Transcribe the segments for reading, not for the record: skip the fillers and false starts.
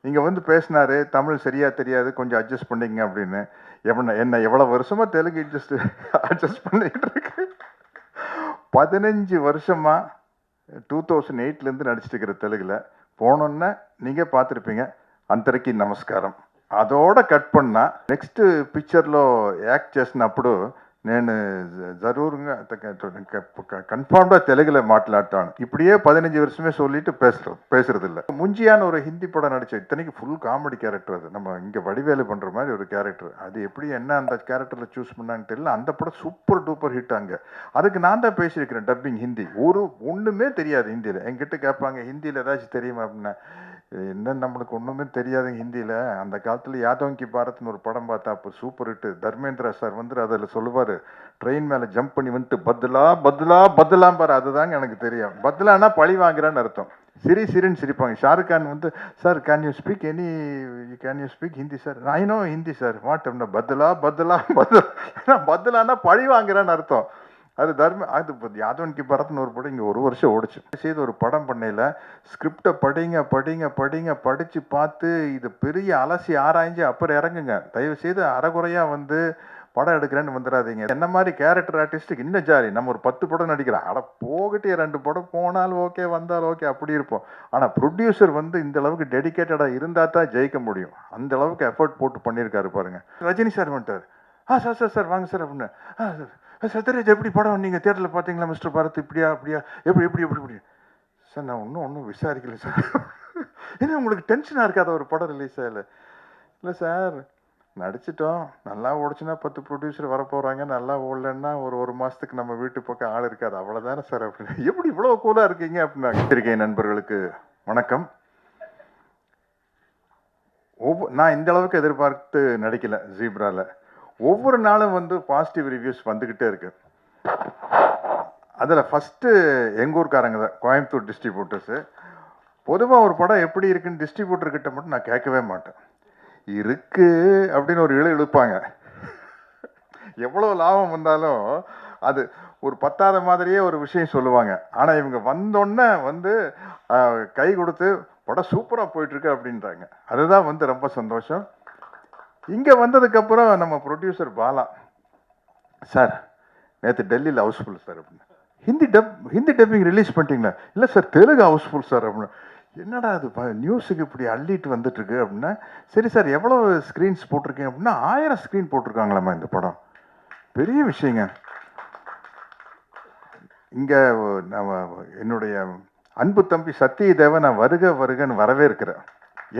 இங்கே வந்து பேசினாரு, தமிழ் சரியா தெரியாது, கொஞ்சம் அட்ஜஸ்ட் பண்ணிங்க அப்படின்னு. என்ன எவ்வளோ வருஷமா தெலுங்கு அட்ஜஸ்ட் பண்ணிட்டு இருக்கு. 15 வருஷமா 2008லேருந்து நடிச்சிட்டு இருக்கிற தெலுங்குல போனோன்னா நீங்கள் பார்த்துருப்பீங்க అందరికీ నమస్కారం. அதோட கட் பண்ணா నెక్స్ట్ పిక్చర్లో యాక్ట్ చేసినప్పుడు నేను జరూరుగా கன்ஃபார்ம்டா தெலுங்குல மாట్లాட்டான். இப்படியே 15 வருஷமே சொல்லிட்டு பேசுறது இல்லை. முஞ்சியான ஒரு ஹிந்தி படம் நடிச்ச இத்தனைக்கு ஃபுல் காமெடி கேரக்டர். அது நம்ம இங்க வடிவேலு பண்ற மாதிரி ஒரு கேரக்டர். அது எப்படி என்ன அந்த கேரக்டர்ல சூஸ் பண்ணான்னு தெரியல. அந்த படம் சூப்பர் டூப்பர் ஹிட் அங்க. அதுக்கு நான் தான் பேசியிருக்கிறேன் டப்பிங் ஹிந்தி. ஒண்ணுமே தெரியாது ஹிந்தியில. என்கிட்ட கேட்பாங்க ஹிந்தியில ஏதாச்சும் தெரியுமா அப்படின்னா, என்ன நம்மளுக்கு ஒன்றுமே தெரியாது ஹிந்தியில். அந்த காலத்தில் யாதவ் கி பாரத்னு ஒரு படம் பார்த்தா அப்போ சூப்பர் ஹிட்டு. தர்மேந்திரா சார் வந்து அதில் சொல்லுவார், ட்ரெயின் மேலே ஜம்ப் பண்ணி வந்துட்டு பத்லா பத்லா பத்லாம் பாரு. அதுதாங்க எனக்கு தெரியும். பத்லானா பழி வாங்குறான்னு அர்த்தம். சிரின்னு சிரிப்பாங்க. ஷாருக் கான் வந்து, sir can you speak Hindi sir? I know Hindi sir. What அப்படின்னா பத்லா பத்லா பத்லா பத்லானா பழி வாங்குறான்னு அர்த்தம். அது யாதவன் கி பரத்னு ஒரு படம் இங்கே 1 வருஷம் ஓடிச்சு. செய்து ஒரு படம் பண்ணையில் ஸ்கிரிப்டை படித்து பார்த்து இது பெரிய அலசி ஆராய்ஞ்சு அப்புறம் இறங்குங்க. தயவு செய்து அறகுறையாக வந்து படம் எடுக்கிறேன்னு வந்துடாதீங்க. என்ன மாதிரி கேரக்டர் ஆர்டிஸ்ட்டுக்கு இன்னும் ஜாலி. நம்ம ஒரு 10 படம் நடிக்கிறோம். போகட்டே 2 படம் போனால் ஓகே, வந்தால் ஓகே, அப்படி இருப்போம். ஆனால் ப்ரொடியூசர் வந்து இந்த அளவுக்கு டெடிக்கேட்டடாக இருந்தால் தான் ஜெயிக்க முடியும். அந்த அளவுக்கு எஃபர்ட் போட்டு பண்ணியிருக்காரு பாருங்க. ரஜினி சார் வந்துட்டார். சார் வாங்க சார் அப்படின்னு. சத்யராஜ் எப்படி படம் நீங்கள் தேட்டரில் பார்த்தீங்களா மிஸ்டர் பாரத்? இப்படியா எப்படி சார்? நான் ஒன்றும் விசாரிக்கல சார். ஏன்னா உங்களுக்கு டென்ஷனாக இருக்காத ஒரு படம் ரிலீஸ் இல்லை சார், நடிச்சிட்டோம், நல்லா ஓடிச்சுன்னா 10 ப்ரொடியூசர் வரப்போகிறாங்க, நல்லா ஓடலன்னா ஒரு மாதத்துக்கு நம்ம வீட்டு பக்கம் ஆள் இருக்காது, அவ்வளோதானே சார் அப்படின்னு. எப்படி இவ்வளோ கூலாக இருக்கீங்க அப்படின்னா. இருக்கேன் நண்பர்களுக்கு வணக்கம். நான் இந்த அளவுக்கு எதிர்பார்த்து நடிக்கல ஜீப்ராவில். ஒவ்வொரு நாளும் வந்து பாசிட்டிவ் ரிவ்யூஸ் வந்துக்கிட்டே இருக்கு. அதில் ஃபஸ்ட்டு எங்கூர்காரங்க தான், கோயம்புத்தூர் டிஸ்ட்ரிபியூட்டர்ஸு. பொதுவாக ஒரு படம் எப்படி இருக்குன்னு டிஸ்ட்ரிபியூட்டர்கிட்ட மட்டும் நான் கேட்கவே மாட்டேன். இருக்கு அப்படின்னு ஒரு இழுப்பாங்க. எவ்வளோ லாபம் வந்தாலும் அது ஒரு பத்தாத மாதிரியே ஒரு விஷயம் சொல்லுவாங்க. ஆனால் இவங்க வந்தோடனே வந்து கை கொடுத்து படம் சூப்பராக போயிட்டுருக்கு அப்படின்றாங்க. அதுதான் வந்து ரொம்ப சந்தோஷம். இங்கே வந்ததுக்கப்புறம் நம்ம ப்ரொடியூசர் பாலா சார், நேற்று டெல்லியில் ஹவுஸ்ஃபுல் சார் அப்படின்னு. ஹிந்தி டப்பிங் ரிலீஸ் பண்ணிட்டீங்களா? இல்லை சார், தெலுங்கு ஹவுஸ்ஃபுல் சார் அப்படின்னு. என்னடா அது நியூஸுக்கு இப்படி அள்ளிட்டு வந்துட்டுருக்கு அப்படின்னா, சரி சார் எவ்வளோ ஸ்க்ரீன்ஸ் போட்டிருக்கீங்க அப்படின்னா, 1000 ஸ்க்ரீன் போட்டிருக்காங்களாம்மா இந்த படம். பெரிய விஷயங்க. இங்கே நம்ம என்னுடைய அன்பு தம்பி சத்யதேவ நான் வருகன்னு வரவேற்கிறேன்.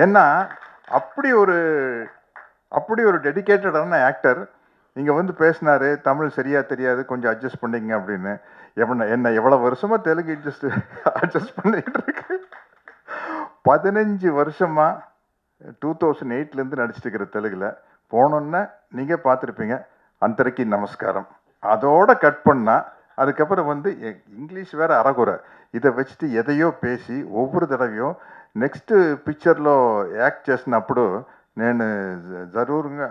ஏன்னா அப்படி ஒரு டெடிக்கேட்டடான ஆக்டர் இங்கே வந்து பேசினாரு, தமிழ் சரியாக தெரியாது, கொஞ்சம் அட்ஜஸ்ட் பண்ணிங்க அப்படின்னு. என்ன எவ்வளோ வருஷமா தெலுங்கு அட்ஜஸ்ட் பண்ணிட்டு இருக்கு. 15 வருஷமா 2008லேருந்து நடிச்சிட்டு இருக்கிற தெலுங்குல போனோன்னா நீங்கள் பார்த்துருப்பீங்க అందరికీ நமஸ்காரம். அதோட கட் பண்ணா அதுக்கப்புறம் வந்து இங்கிலீஷ் வேற அறகுறை. இதை வச்சுட்டு எதையோ பேசி ஒவ்வொரு தடவையும் నెక్స్ట్ పిక్చర్లో యాక్ట్ చేసినప్పుడు నేను జరూరుగా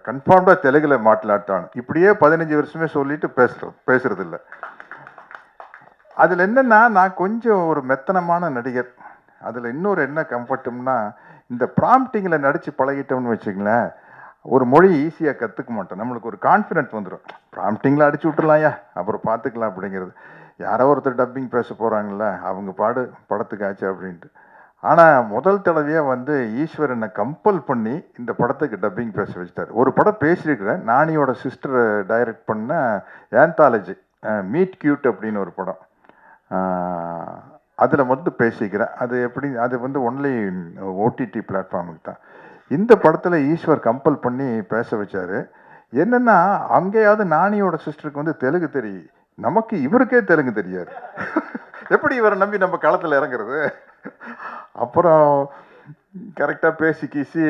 కన్ఫామ్డా తెలుగులో మాట్లాడతాను. இப்படியே 15 வருஷமே சொல்லிட்டு பேசுறது இல்லை. அதில் என்னன்னா, நான் கொஞ்சம் ஒரு மெத்தனமான நடிகர். அதில் இன்னொரு என்ன கம்ஃபர்ட்னா, இந்த ப்ராம்ப்டிங்கில் நடித்து பழகிட்டோம்னு வச்சுங்களேன், ஒரு மொழி ஈஸியாக கற்றுக்க மாட்டோம். நம்மளுக்கு ஒரு கான்ஃபிடென்ட் வந்துடும். ப்ராம்ப்டிங்கில் அடிச்சு விட்டுலாம்யா, அப்புறம் பார்த்துக்கலாம் அப்படிங்கிறது. யாரோ ஒருத்தர் டப்பிங் பேச போகிறாங்கள, அவங்க படத்துக்கு ஆச்சு அப்படின்ட்டு. ஆனால் முதல் தடவையாக வந்து ஈஸ்வர் என்னை கம்பல் பண்ணி இந்த படத்துக்கு டப்பிங் பேச வச்சுட்டார். ஒரு படம் பேசியிருக்கிறேன், நானியோட சிஸ்டர் டைரக்ட் பண்ண ஆந்தாலஜி மீட் கியூட் அப்படின்னு ஒரு படம். அதில் மட்டும் பேசிக்கிறேன். அது வந்து ஒன்லி ஓடிடி பிளாட்ஃபார்முக்கு தான். இந்த படத்தில் ஈஸ்வர் கம்பல் பண்ணி பேச வச்சார். என்னென்னா, அங்கேயாவது நானியோட சிஸ்டருக்கு வந்து தெலுங்கு தெரியும், நமக்கு இவருக்கே தெலுங்கு தெரியாது. எப்படி இவரை நம்பி நம்ம களத்தில் இறங்குறது? அப்புறம் கரெக்டாக பேசி கீசி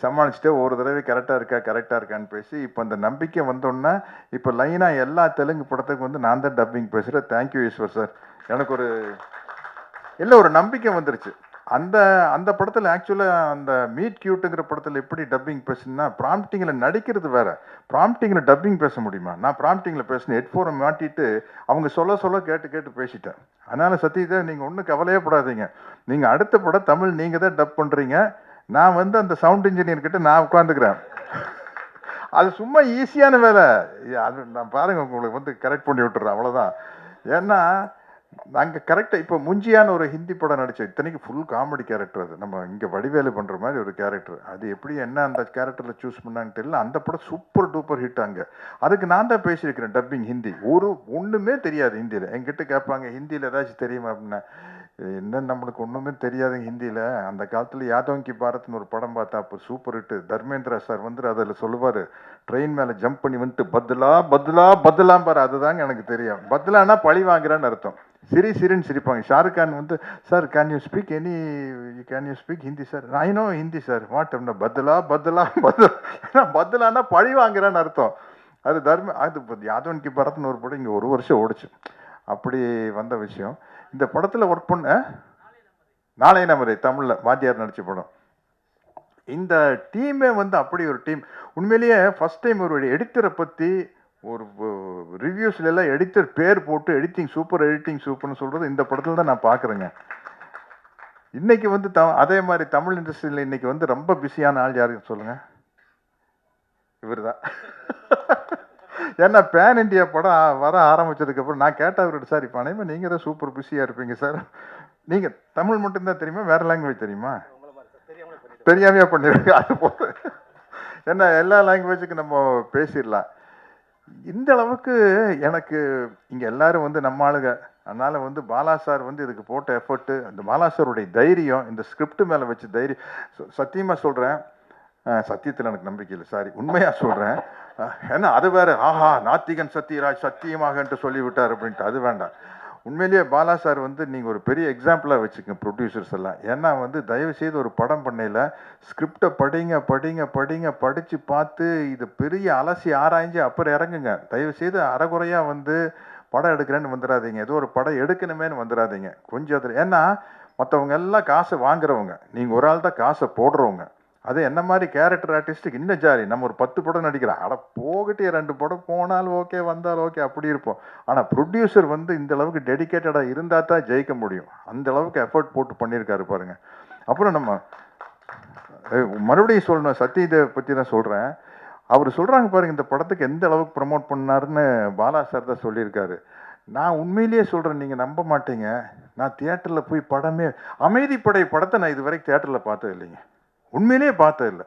சமாளிச்சுட்டு ஒரு தடவை கரெக்டாக இருக்கான்னு பேசி இப்போ அந்த நம்பிக்கை வந்தோன்னா இப்போ லைனாக எல்லா தெலுங்கு படத்துக்கு வந்து நான் தான் டப்பிங் பேசுகிறேன். Thank you Eshwar sir. எனக்கு ஒரு நம்பிக்கை வந்துருச்சு. அந்த அந்த படத்தில் ஆக்சுவலாக அந்த மீட் கியூட்டுங்கிற படத்தில் எப்படி டப்பிங் பேசுனா, ப்ராம்ப்டிங்கில் நடிக்கிறது வேற, ப்ராம்ப்டிங்கில் டப்பிங் பேச முடியுமா? நான் ப்ராம்ப்டிங்கில் பேசினேன், ஹெட்ஃபோனை மாட்டிட்டு அவங்க சொல்ல சொல்ல கேட்டு கேட்டு பேசிட்டேன். அதனால சத்யதேவ் நீங்கள் ஒன்றும் கவலையே படாதீங்க. நீங்கள் அடுத்த படம் தமிழ் நீங்கள் தான் டப் பண்ணுறீங்க. நான் வந்து அந்த சவுண்ட் இன்ஜினியர் கிட்ட நான் உட்காந்துக்கிறேன். அது சும்மா ஈஸியான வேலை. அது நான் பாருங்க உங்களுக்கு வந்து கரெக்ட் பண்ணி விட்டுறேன், அவ்வளோதான். ஏன்னா நாங்கள் கரெக்டாக இப்போ முஞ்சியான ஒரு ஹிந்தி படம் நடித்தோம். இத்தனைக்கு ஃபுல் காமெடி கேரக்டர். அது நம்ம இங்கே வடிவேலு பண்ணுற மாதிரி ஒரு கேரக்டர். அது எப்படி என்ன அந்த கேரக்டரில் சூஸ் பண்ணான்னு தெரியல. அந்த படம் சூப்பர் டூப்பர் ஹிட் அங்கே. அதுக்கு நான் தான் பேசியிருக்கிறேன் டப்பிங் ஹிந்தி. ஒன்றுமே தெரியாது ஹிந்தியில். என்கிட்ட கேட்பாங்க ஹிந்தியில் ஏதாச்சும் தெரியுமா அப்படின்னா, என்ன நம்மளுக்கு ஒன்றுமே தெரியாது ஹிந்தியில். அந்த காலத்தில் யாதவ் கி பாரத்னு ஒரு படம் பார்த்தா அப்போ சூப்பர் ஹிட்டு. தர்மேந்திரா சார் வந்து அதில் சொல்லுவார், ட்ரெயின் மேலே ஜம்ப் பண்ணி வந்துட்டு பத்லா பத்லா பத்லாம் பாரு. அதுதாங்க எனக்கு தெரியும். பத்லானா பழி வாங்குறான்னு அர்த்தம். சிரின்னு சிரிப்பாங்க. ஷாருக் கான் வந்து, sir can you speak Hindi sir? I know Hindi sir. What அப்படின்னா பத்லா பத்லா பத்லா பத்லானா பழி வாங்குறான்னு அர்த்தம். அது யாதவன் கி பாரத்னு ஒரு படம் இங்கே ஒரு வருஷம் ஓடிச்சு. அப்படி வந்த விஷயம். இந்த படத்தில் ஒர்க் பண்ண நாளை நமரை தமிழில் வாத்தியார் நடித்த படம். இந்த டீமே வந்து அப்படி ஒரு டீம். உண்மையிலேயே ஃபர்ஸ்ட் டைம் ஒரு எடிட்டரை பற்றி ஒரு ரிவ்யூஸ்ல எல்லாம் எடிட்டர் பேர் போட்டு எடிட்டிங் சூப்பர்னு சொல்றது இந்த படத்துல தான் நான் பார்க்குறேங்க. இன்னைக்கு வந்து அதே மாதிரி தமிழ் இண்டஸ்ட்ரியில் இன்னைக்கு வந்து ரொம்ப பிஸியான ஆள் யாருன்னு சொல்லுங்க? இவர் தான். ஏன்னா பேன் இண்டியா படம் வர ஆரம்பிச்சதுக்கப்புறம் நான் கேட்ட அவர்கிட்ட, சார் இப்போ அனைவரும் நீங்கள் தான் சூப்பர் பிஸியாக இருப்பீங்க சார், நீங்கள் தமிழ் மட்டும்தான் தெரியுமா, வேறு லாங்குவேஜ் தெரியுமா? தெரியாமையா பண்ணிடுங்க. அது போல ஏன்னா எல்லா லாங்குவேஜுக்கும் நம்ம பேசிடலாம். இந்த அளவுக்கு எனக்கு இங்கே எல்லாரும் வந்து நம்ம ஆளுங்க. அதனால வந்து பாலா சார் வந்து இதுக்கு போட்ட எஃபர்ட்டு, அந்த பாலா சாருடைய தைரியம், இந்த ஸ்கிரிப்ட் மேலே வச்ச தைரியம், சத்தியமாக சொல்கிறேன். சத்தியத்தில் எனக்கு நம்பிக்கை இல்லை, சாரி, உண்மையாக சொல்கிறேன். ஏன்னா அது வேறு, ஆஹா நாத்திகன் சத்யராஜ் சத்தியமாகன்ட்டு சொல்லிவிட்டார் அப்படின்ட்டு, அது வேண்டாம். உண்மையிலேயே பாலா சார் வந்து நீங்கள் ஒரு பெரிய எக்ஸாம்பிளாக வச்சுக்கோங்க ப்ரொடியூசர்ஸ் எல்லாம். ஏன்னா வந்து தயவுசெய்து ஒரு படம் பண்ணையில் ஸ்கிரிப்டை படித்து பார்த்து இது பெரிய அலசி ஆராய்ஞ்சு அப்புறம் இறங்குங்க. தயவுசெய்து அறகுறையாக வந்து படம் எடுக்கிறேன்னு வந்துடாதீங்க, ஏதோ ஒரு படம் எடுக்கணுமேனு வந்துடாதீங்க. கொஞ்சம் அதில், ஏன்னா மற்றவங்க எல்லாம் காசை வாங்குறவங்க, நீங்கள் ஒரு ஆள் தான் காசை போடுறவங்க. அது என்ன மாதிரி கேரக்டர் ஆர்டிஸ்ட்டுக்கு இன்னும் ஜாலி. நம்ம ஒரு 10 படம் நடிக்கிறோம், அட போகிட்டே 2 படம் போனாலும் ஓகே வந்தாலும் ஓகே அப்படி இருப்போம். ஆனால் ப்ரொடியூசர் வந்து இந்த அளவுக்கு டெடிக்கேட்டடாக இருந்தால் தான் ஜெயிக்க முடியும். அந்த அளவுக்கு எஃபர்ட் போட்டு பண்ணியிருக்காரு பாருங்க. அப்புறம் நம்ம மறுபடியும் சொல்லணும், சத்யதேவ் பற்றி தான் சொல்கிறேன். அவர் சொல்கிறாங்க பாருங்க, இந்த படத்துக்கு எந்த அளவுக்கு ப்ரமோட் பண்ணாருன்னு பாலா சார் தான் சொல்லியிருக்காரு. நான் உண்மையிலேயே சொல்கிறேன், நீங்கள் நம்ப மாட்டீங்க, நான் தியேட்டரில் போய் படமே அமைதிப்படை படத்தை நான் இது வரைக்கும் தியேட்டரில் பார்த்தது இல்லைங்க. உண்மையிலேயே பார்த்தது இல்லை.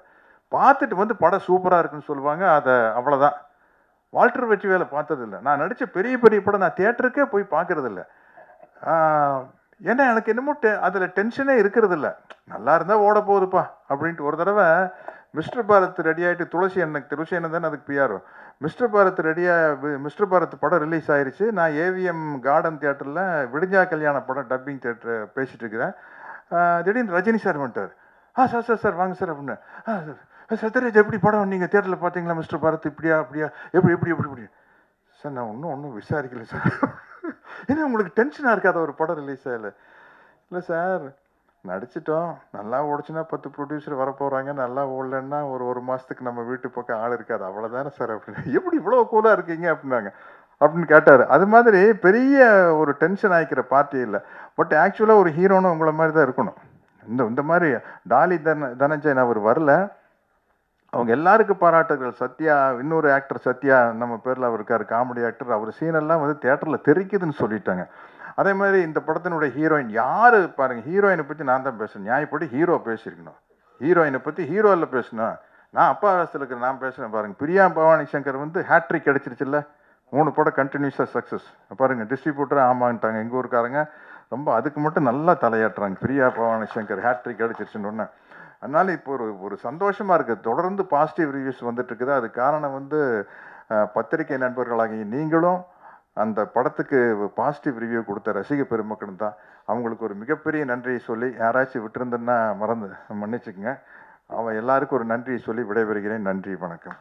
பார்த்துட்டு வந்து படம் சூப்பராக இருக்குன்னு சொல்லுவாங்க, அதை அவ்வளோதான். வால்டர் வெற்றி வேலை பார்த்ததில்லை. நான் நடித்த பெரிய படம் நான் தியேட்டருக்கே போய் பார்க்கறது இல்லை. ஏன்னா எனக்கு என்னமோ அதில் டென்ஷனே இருக்கிறது இல்லை. நல்லா இருந்தால் ஓட போகுதுப்பா அப்படின்ட்டு. ஒரு தடவை மிஸ்டர் பாரத் ரெடி ஆகிட்டு, துளசி அண்ணன் தானே அதுக்கு பிஆர், மிஸ்டர் பாரத் படம் ரிலீஸ் ஆயிடுச்சு. நான் ஏவிஎம் கார்டன் தியேட்டரில் விடிஞ்சா கல்யாண படம் டப்பிங் தியேட்டர் பேசிகிட்டு இருக்கிறேன். திடீர்னு ரஜினி சார் வந்துட்டார். சார் வாங்க சார் அப்படின்னு. சத்யராஜ் எப்படி படம் நீங்கள் தியேட்டரில் பார்த்தீங்களா மிஸ்டர் பாரத், இப்படியா எப்படி சார்? நான் ஒன்றும் விசாரிக்கல சார். ஏன்னா உங்களுக்கு டென்ஷனாக இருக்காத ஒரு படம் ரிலீஸ் ஆகலை? இல்லை சார், நடிச்சிட்டோம், நல்லா ஓடிச்சுன்னா 10 ப்ரொடியூசர் வரப்போகிறாங்க, நல்லா ஓடலன்னா ஒரு மாதத்துக்கு நம்ம வீட்டு பக்கம் ஆள் இருக்காது, அவ்வளோதானே சார் அப்படின்னு. எப்படி இவ்வளோ கூலாக இருக்கீங்க அப்படின்னு கேட்டார். அது மாதிரி பெரிய ஒரு டென்ஷன் ஆகிக்கிற பார்ட்டி இல்லை. பட் ஆக்சுவலாக ஒரு ஹீரோன்னு உங்களை மாதிரி தான் இருக்கணும். இந்த மாதிரி டாலி தனஞ்சயன் அவர் வரல, அவங்க எல்லாருக்கும் பாராட்டுகள். சத்யா, இன்னொரு ஆக்டர் சத்யா நம்ம பேரில் அவர் இருக்கார், காமெடி ஆக்டர். அவர் சீனெல்லாம் வந்து தியேட்டரில் தெரிக்குதுன்னு சொல்லிட்டாங்க. அதே மாதிரி இந்த படத்தினுடைய ஹீரோயின் யார் பாருங்க, ஹீரோயினை பற்றி நான் தான் பேசுகிறேன். நியாயப்படி ஹீரோ பேசியிருக்கணும், ஹீரோயினை பற்றி ஹீரோவில் பேசணும். நான் அப்பா அவஸ்தில் இருக்கிற நான் பேசுகிறேன் பாருங்க. பிரியா பவானி சங்கர் வந்து ஹேட்ரிக் அடிச்சிருச்சுல்ல, 3 படம் கண்டினியூஸாக சக்ஸஸ். பாருங்க, டிஸ்ட்ரிபியூட்டர் ஆமான்ட்டாங்க எங்கள் ஊருக்காரங்க. ரொம்ப அதுக்கு மட்டும் நல்லா தலையாட்டுறாங்க. பிரியா பவானி சங்கர் ஹேட்ரிக் அடிச்சிருச்சுன்னு ஒன்று. அதனால இப்போ ஒரு சந்தோஷமாக இருக்குது. தொடர்ந்து பாசிட்டிவ் ரிவ்யூஸ் வந்துட்டு இருக்குது. அது காரணம் வந்து பத்திரிகை நண்பர்களாகிய நீங்களும் அந்த படத்துக்கு பாசிட்டிவ் ரிவ்யூ கொடுத்த ரசிக பெருமக்களும் தான். அவங்களுக்கு ஒரு மிகப்பெரிய நன்றியை சொல்லி, யாராச்சும் விட்டுருந்தேன்னா மன்னிச்சுக்குங்க. அவன் எல்லாருக்கும் ஒரு நன்றியை சொல்லி விடைபெறுகிறேன். நன்றி, வணக்கம்.